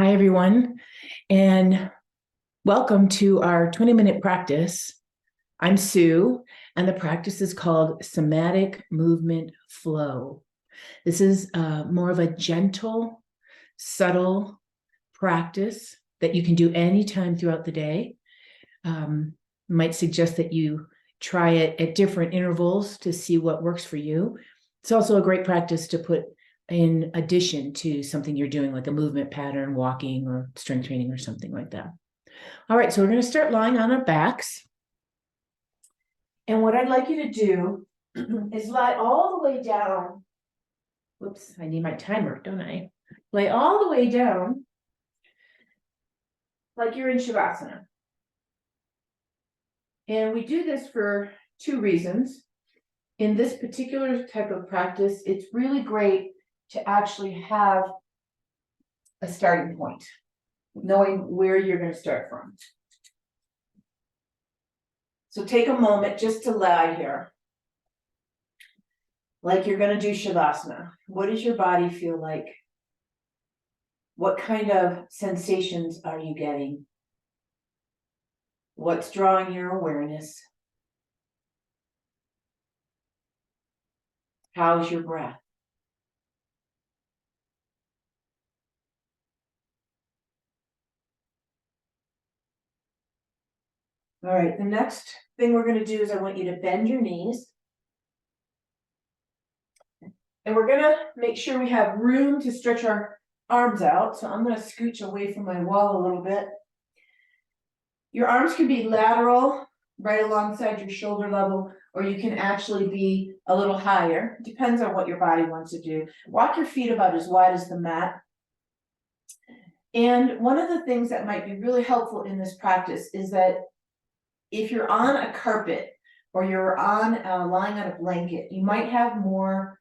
Hi, everyone, and welcome to our 20-minute practice. I'm Sue, and the practice is called Somatic Movement Flow. This is more of a gentle, subtle practice that you can do anytime throughout the day. Might suggest that you try it at different intervals to see what works for you. It's also a great practice to put in addition to something you're doing, like a movement pattern, walking or strength training or something like that. All right, so we're going to start lying on our backs. And what I'd like you to do is lie all the way down. Whoops, I need my timer, don't I? Lay all the way down like you're in Shavasana. And we do this for two reasons. In this particular type of practice, it's really great to actually have a starting point, knowing where you're going to start from. So take a moment just to lie here, like you're going to do Shavasana. What does your body feel like? What kind of sensations are you getting? What's drawing your awareness? How's your breath? All right, the next thing we're going to do is I want you to bend your knees. And we're going to make sure we have room to stretch our arms out. So I'm going to scooch away from my wall a little bit. Your arms can be lateral, right alongside your shoulder level, or you can actually be a little higher. It depends on what your body wants to do. Walk your feet about as wide as the mat. And one of the things that might be really helpful in this practice is that if you're on a carpet or you're on lying on a blanket, you might have more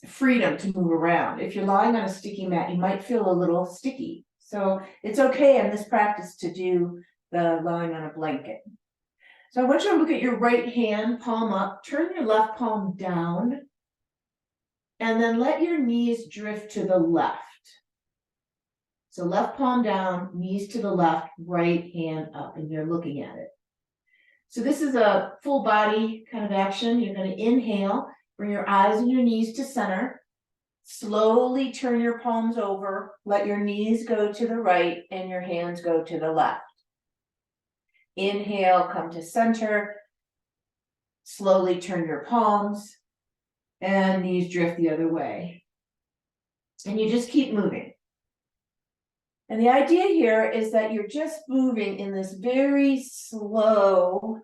freedom to move around. If you're lying on a sticky mat, you might feel a little sticky. So it's okay in this practice to do the lying on a blanket. So I want you to look at your right hand, palm up, turn your left palm down, and then let your knees drift to the left. So left palm down, knees to the left, right hand up, and you're looking at it. So this is a full body kind of action. You're going to inhale, bring your eyes and your knees to center. Slowly turn your palms over, let your knees go to the right and your hands go to the left. Inhale, come to center. Slowly turn your palms and knees drift the other way. And you just keep moving. And the idea here is that you're just moving in this very slow,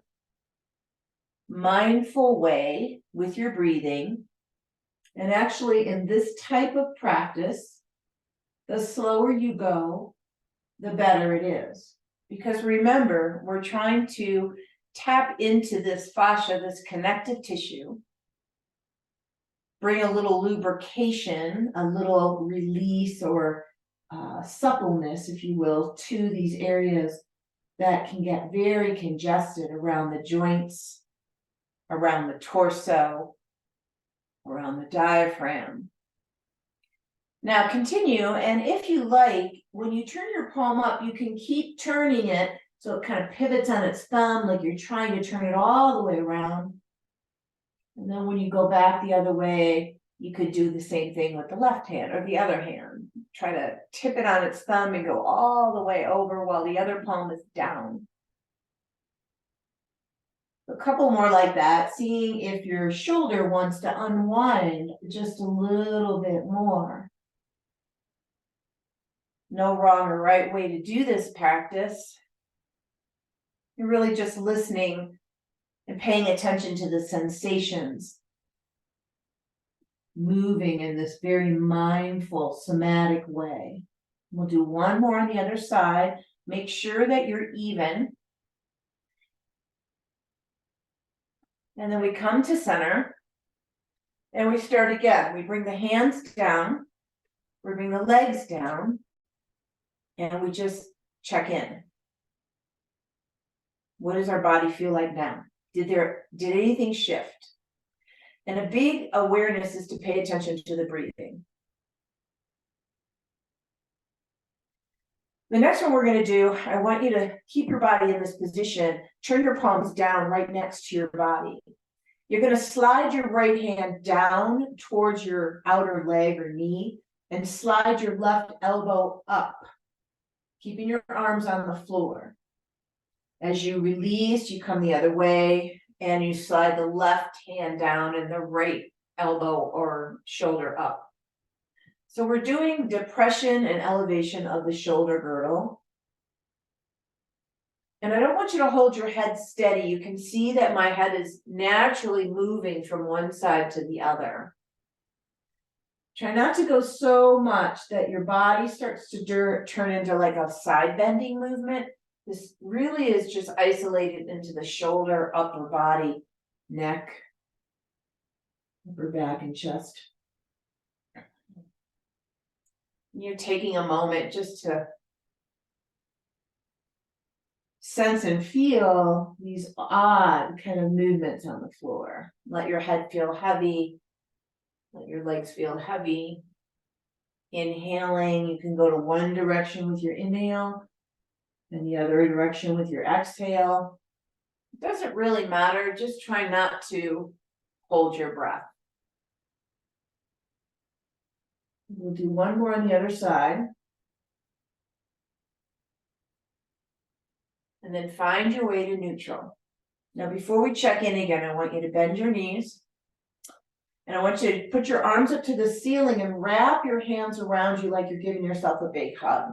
mindful way with your breathing. And actually, in this type of practice, the slower you go, the better it is. Because remember, we're trying to tap into this fascia, this connective tissue, bring a little lubrication, a little release or suppleness, if you will, to these areas that can get very congested around the joints, around the torso, around the diaphragm. Now continue, and if you like, when you turn your palm up, you can keep turning it so it kind of pivots on its thumb, like you're trying to turn it all the way around. And then when you go back the other way, you could do the same thing with the left hand or the other hand. Try to tip it on its thumb and go all the way over while the other palm is down. A couple more like that, seeing if your shoulder wants to unwind just a little bit more. No wrong or right way to do this practice. You're really just listening and paying attention to the sensations, moving in this very mindful, somatic way. We'll do one more on the other side. Make sure that you're even. And then we come to center and we start again. We bring the hands down, we bring the legs down, and we just check in. What does our body feel like now? Did anything shift? And a big awareness is to pay attention to the breathing. The next one we're going to do, I want you to keep your body in this position, turn your palms down right next to your body. You're going to slide your right hand down towards your outer leg or knee and slide your left elbow up, keeping your arms on the floor. As you release, you come the other way and you slide the left hand down and the right elbow or shoulder up. So we're doing depression and elevation of the shoulder girdle. And I don't want you to hold your head steady. You can see that my head is naturally moving from one side to the other. Try not to go so much that your body starts to turn into like a side bending movement. This really is just isolated into the shoulder, upper body, neck, upper back, and chest. You're taking a moment just to sense and feel these odd kind of movements on the floor. Let your head feel heavy. Let your legs feel heavy. Inhaling, you can go to one direction with your inhale and the other direction with your exhale. It doesn't really matter. Just try not to hold your breath. We'll do one more on the other side. And then find your way to neutral. Now, before we check in again, I want you to bend your knees. And I want you to put your arms up to the ceiling and wrap your hands around you like you're giving yourself a big hug.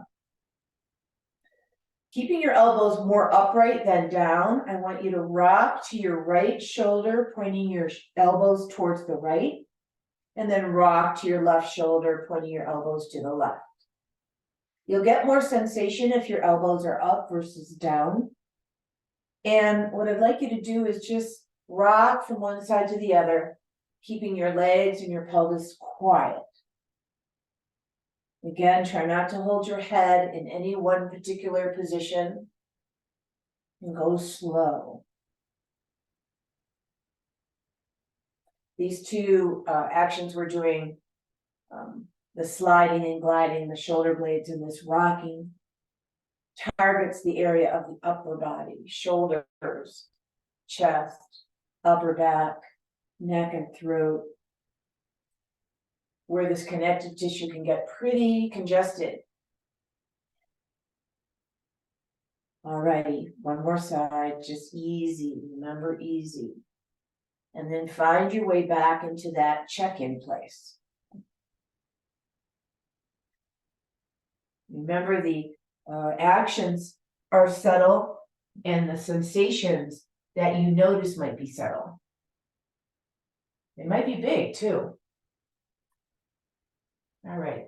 Keeping your elbows more upright than down, I want you to rock to your right shoulder, pointing your elbows towards the right. And then rock to your left shoulder, pointing your elbows to the left. You'll get more sensation if your elbows are up versus down. And what I'd like you to do is just rock from one side to the other, keeping your legs and your pelvis quiet. Again, try not to hold your head in any one particular position. And go slow. These two actions we're doing, the sliding and gliding, the shoulder blades, and this rocking, targets the area of the upper body, shoulders, chest, upper back, neck, and throat, where this connective tissue can get pretty congested. Alrighty, one more side, just easy, remember easy. And then find your way back into that check-in place. Remember, the actions are subtle and the sensations that you notice might be subtle. They might be big too. All right.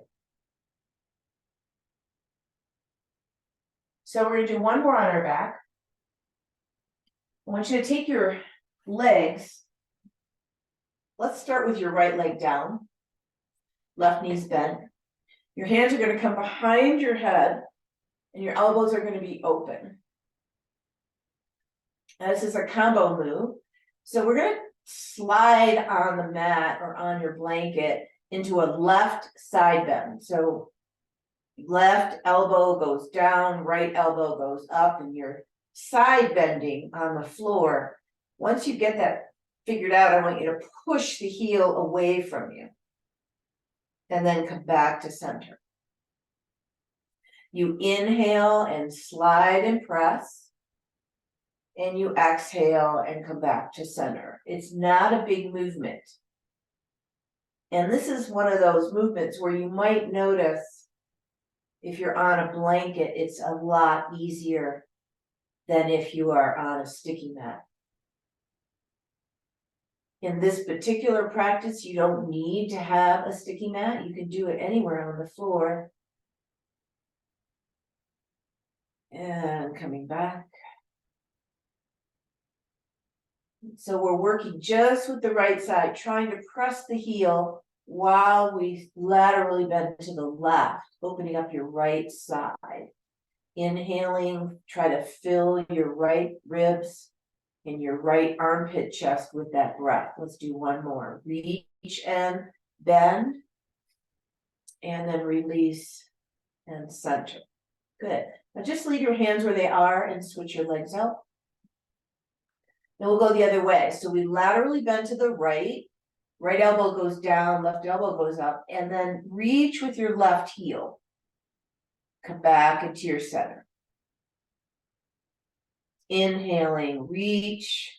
So we're going to do one more on our back. I want you to take your legs. Let's start with your right leg down. Left knee's bent. Your hands are going to come behind your head and your elbows are going to be open. Now, this is a combo move. So we're going to slide on the mat or on your blanket into a left side bend. So left elbow goes down, right elbow goes up, and you're side bending on the floor. Once you get that figured out, I want you to push the heel away from you and then come back to center. You inhale and slide and press, and you exhale and come back to center. It's not a big movement. And this is one of those movements where you might notice if you're on a blanket, it's a lot easier than if you are on a sticky mat. In this particular practice, you don't need to have a sticky mat. You can do it anywhere on the floor. And coming back. So we're working just with the right side, trying to press the heel while we laterally bend to the left, opening up your right side. Inhaling, try to fill your right ribs and your right armpit chest with that breath. Let's do one more. Reach and bend, and then release and center. Good. Now just leave your hands where they are and switch your legs out. Then we'll go the other way. So we laterally bend to the right, right elbow goes down, left elbow goes up, and then reach with your left heel. Come back into your center. Inhaling, reach,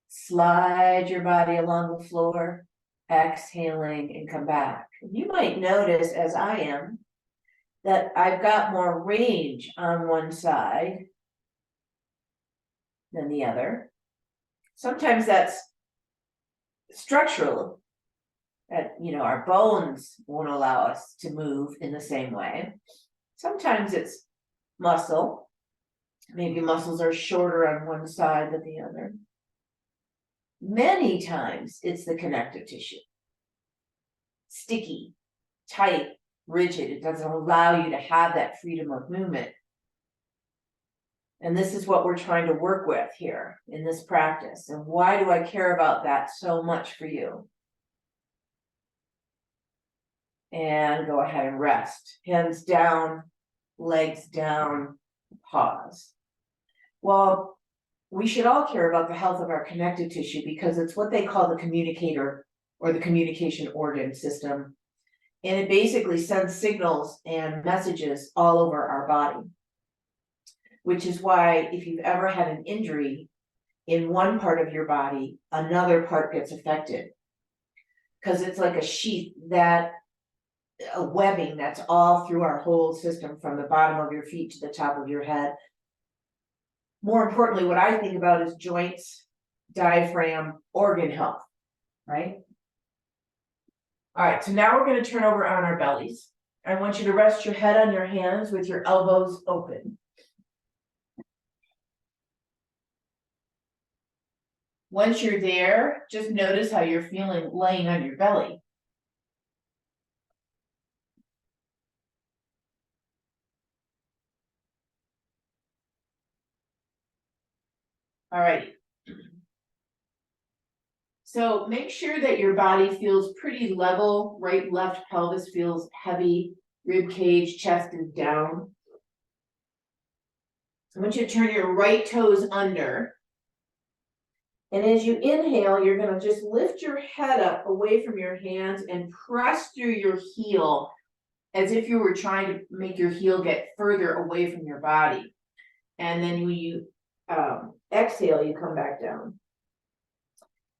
slide your body along the floor, exhaling and come back. You might notice, as I am, that I've got more range on one side than the other. Sometimes that's structural, that, our bones won't allow us to move in the same way. Sometimes it's muscle. Maybe muscles are shorter on one side than the other. Many times it's the connective tissue. Sticky, tight, rigid. It doesn't allow you to have that freedom of movement. And this is what we're trying to work with here in this practice. And why do I care about that so much for you? And go ahead and rest. Hands down, legs down, pause. Well, we should all care about the health of our connective tissue because it's what they call the communicator or the communication organ system. And it basically sends signals and messages all over our body. Which is why if you've ever had an injury in one part of your body, another part gets affected. Because it's like a sheath, a webbing that's all through our whole system from the bottom of your feet to the top of your head. More importantly, what I think about is joints, diaphragm, organ health, right? All right, so now we're going to turn over on our bellies. I want you to rest your head on your hands with your elbows open. Once you're there, just notice how you're feeling laying on your belly. All right. So make sure that your body feels pretty level. Right, left pelvis feels heavy. Rib cage, chest is down. I want you to turn your right toes under. And as you inhale, you're going to just lift your head up away from your hands and press through your heel as if you were trying to make your heel get further away from your body. And then when you exhale, you come back down.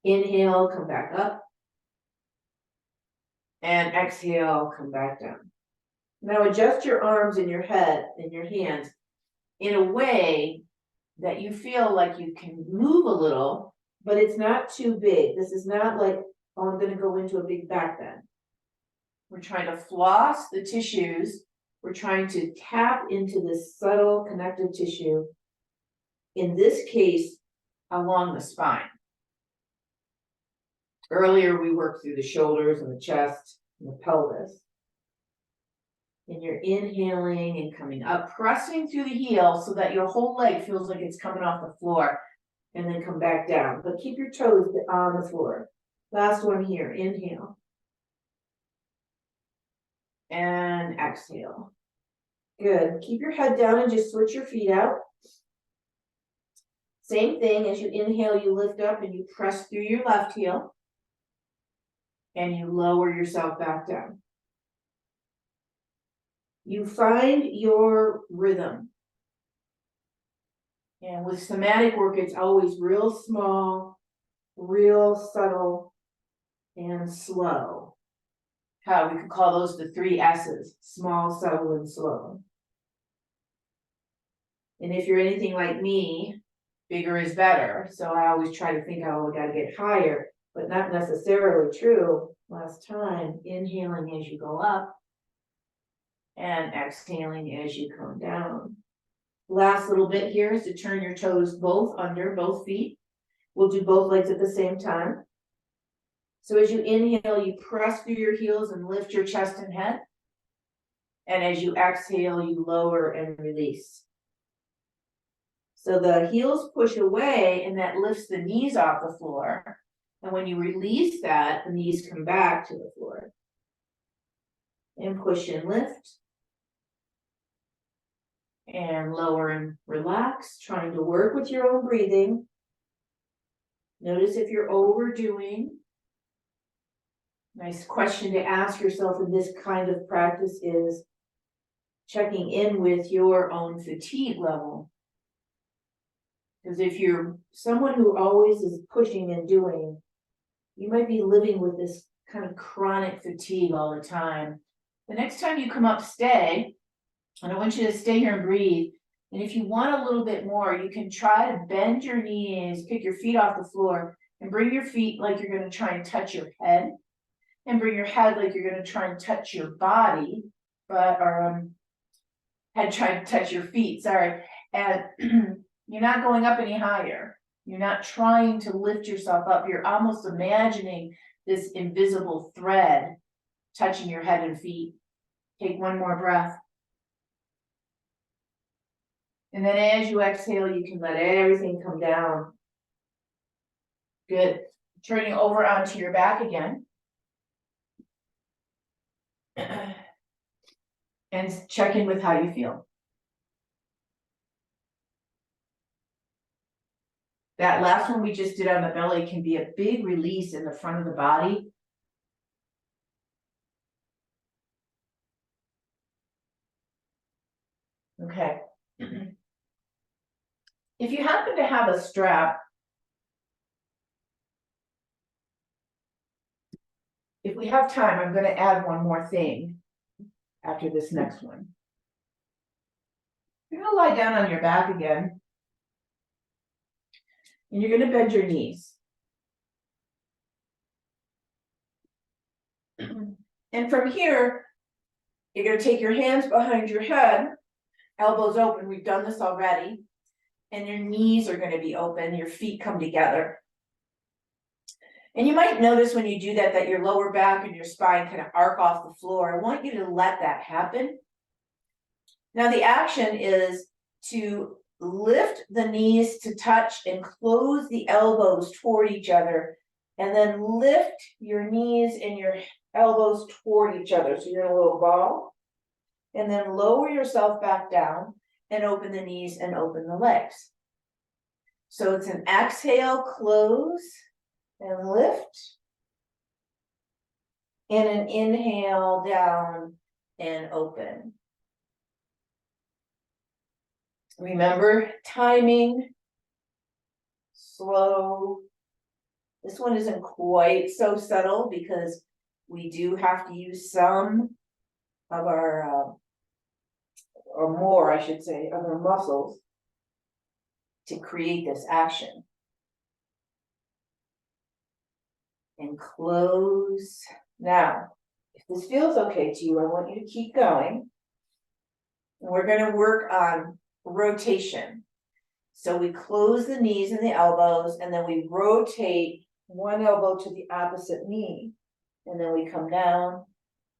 Inhale, come back up. And exhale, come back down. Now adjust your arms and your head and your hands in a way that you feel like you can move a little, but it's not too big. This is not like, oh, I'm going to go into a big back bend. We're trying to floss the tissues. We're trying to tap into this subtle connective tissue, in this case, along the spine. Earlier, we worked through the shoulders and the chest and the pelvis. And you're inhaling and coming up, pressing through the heel so that your whole leg feels like it's coming off the floor, and then come back down. But keep your toes on the floor. Last one here, inhale. And exhale. Good. Keep your head down and just switch your feet out. Same thing, as you inhale, you lift up and you press through your left heel. And you lower yourself back down. You find your rhythm. And with somatic work, it's always real small, real subtle, and slow. How we could call those the 3 S's: small, subtle, and slow. And if you're anything like me, bigger is better. So I always try to think, oh, we got to get higher, but not necessarily true. Last time, inhaling as you go up and exhaling as you come down. Last little bit here is to turn your toes both under, both feet. We'll do both legs at the same time. So as you inhale, you press through your heels and lift your chest and head. And as you exhale, you lower and release. So the heels push away and that lifts the knees off the floor. And when you release that, the knees come back to the floor. And push and lift. And lower and relax, trying to work with your own breathing. Notice if you're overdoing. Nice question to ask yourself in this kind of practice is checking in with your own fatigue level. Because if you're someone who always is pushing and doing, you might be living with this kind of chronic fatigue all the time. The next time you come up, stay. And I want you to stay here and breathe. And if you want a little bit more, you can try to bend your knees, pick your feet off the floor, and bring your feet like you're going to try and touch your head. And bring your head like you're going to try and touch your body, head trying to touch your feet, sorry. And you're not going up any higher. You're not trying to lift yourself up. You're almost imagining this invisible thread touching your head and feet. Take one more breath. And then as you exhale, you can let everything come down. Good. Turning over onto your back again. And check in with how you feel. That last one we just did on the belly can be a big release in the front of the body. Okay. If you happen to have a strap, if we have time, I'm going to add one more thing after this next one. You're going to lie down on your back again. And you're going to bend your knees. And from here, you're going to take your hands behind your head, elbows open. We've done this already. And your knees are going to be open. Your feet come together. And you might notice when you do that, that your lower back and your spine kind of arc off the floor. I want you to let that happen. Now the action is to lift the knees to touch and close the elbows toward each other. And then lift your knees and your elbows toward each other. So you're in a little ball. And then lower yourself back down and open the knees and open the legs. So it's an exhale, close, and lift. And an inhale down and open. Remember, timing, slow. This one isn't quite so subtle because we do have to use some of our, or more, I should say, of our muscles to create this action. And close. Now, if this feels okay to you, I want you to keep going. And we're going to work on rotation. So we close the knees and the elbows, and then we rotate one elbow to the opposite knee. And then we come down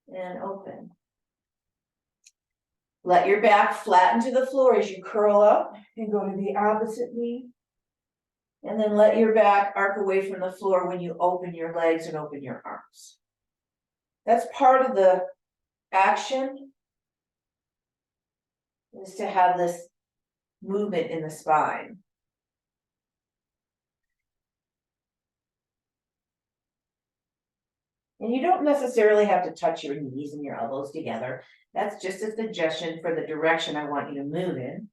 and open. Let your back flatten to the floor as you curl up and go to the opposite knee. And then let your back arc away from the floor when you open your legs and open your arms. That's part of the action, is to have this movement in the spine. And you don't necessarily have to touch your knees and your elbows together. That's just a suggestion for the direction I want you to move in.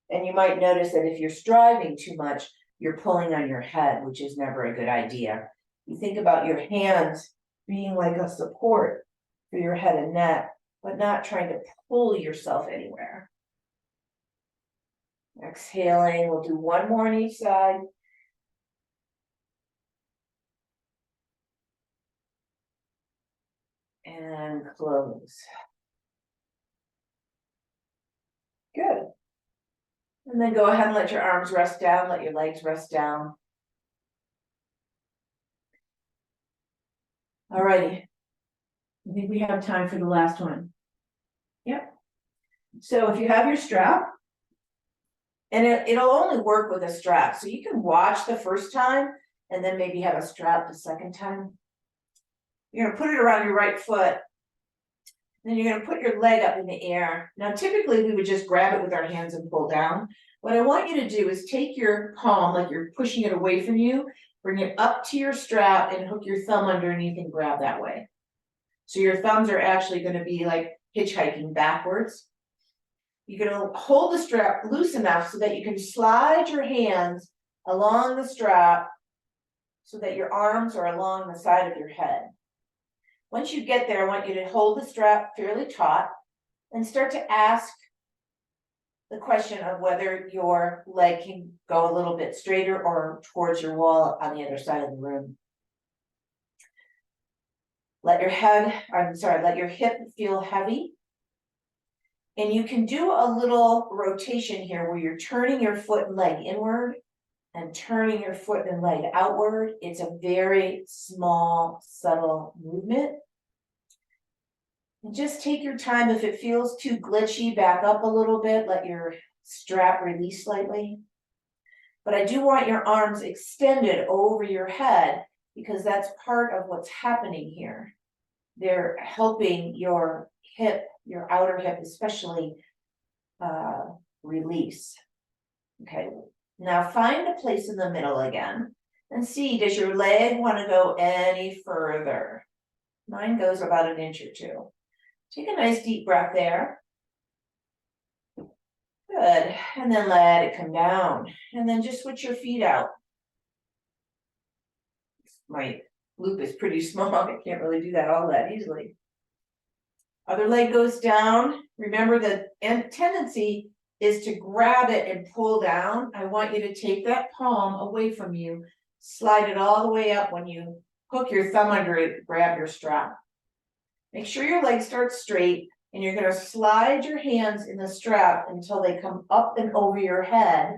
And you might notice that if you're striving too much, you're pulling on your head, which is never a good idea. You think about your hands being like a support for your head and neck, but not trying to pull yourself anywhere. Exhaling, we'll do one more on each side. And close. Good. And then go ahead and let your arms rest down, let your legs rest down. All righty. I think we have time for the last one. Yep. So if you have your strap, and it'll only work with a strap. So you can watch the first time and then maybe have a strap the second time. You're going to put it around your right foot. Then you're gonna put your leg up in the air. Now, typically we would just grab it with our hands and pull down. What I want you to do is take your palm, like you're pushing it away from you, bring it up to your strap and hook your thumb underneath and grab that way. So your thumbs are actually gonna be like hitchhiking backwards. You're gonna hold the strap loose enough so that you can slide your hands along the strap so that your arms are along the side of your head. Once you get there, I want you to hold the strap fairly taut and start to ask the question of whether your leg can go a little bit straighter or towards your wall on the other side of the room. Let your hip feel heavy. And you can do a little rotation here where you're turning your foot and leg inward and turning your foot and leg outward. It's a very small, subtle movement. And just take your time. If it feels too glitchy, back up a little bit, let your strap release slightly. But I do want your arms extended over your head because that's part of what's happening here. They're helping your hip, your outer hip especially, release. Okay, now find a place in the middle again and see, does your leg want to go any further? Mine goes about an inch or two. Take a nice deep breath there. Good, and then let it come down. And then just switch your feet out. My loop is pretty small, I can't really do that all that easily. Other leg goes down. Remember the tendency is to grab it and pull down. I want you to take that palm away from you, slide it all the way up when you hook your thumb under it, grab your strap. Make sure your leg starts straight and you're gonna slide your hands in the strap until they come up and over your head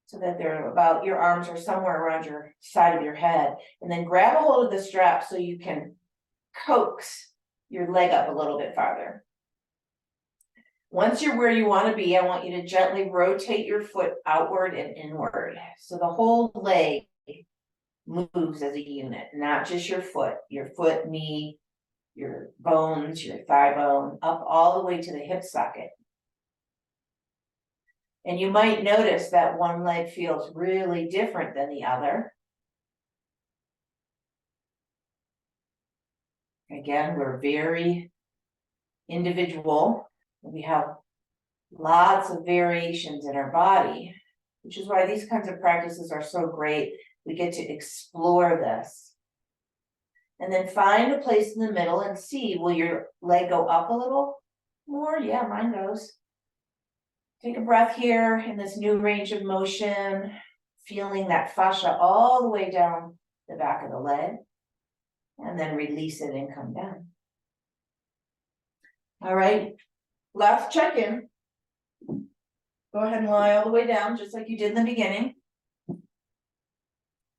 so that they're about, your arms are somewhere around your side of your head. And then grab a hold of the strap so you can coax your leg up a little bit farther. Once you're where you want to be, I want you to gently rotate your foot outward and inward. So the whole leg moves as a unit, not just your foot, knee, your bones, your thigh bone, up all the way to the hip socket. And you might notice that one leg feels really different than the other. Again, we're very individual. We have lots of variations in our body, which is why these kinds of practices are so great. We get to explore this. And then find a place in the middle and see, will your leg go up a little more? Yeah, mine goes. Take a breath here in this new range of motion, feeling that fascia all the way down the back of the leg, and then release it and come down. All right, last check-in. Go ahead and lie all the way down, just like you did in the beginning.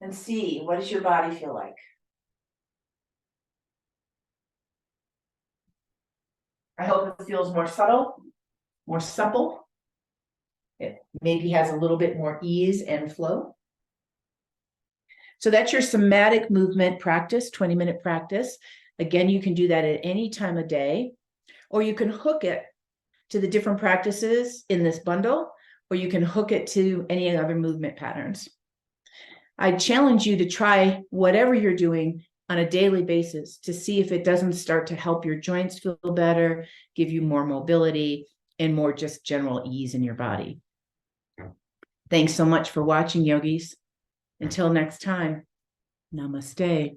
And see, what does your body feel like? I hope it feels more subtle, more supple. It maybe has a little bit more ease and flow. So that's your somatic movement practice, 20-minute practice. Again, you can do that at any time of day, or you can hook it to the different practices in this bundle, or you can hook it to any other movement patterns. I challenge you to try whatever you're doing on a daily basis to see if it doesn't start to help your joints feel better, give you more mobility, and more just general ease in your body. Thanks so much for watching, yogis. Until next time, namaste.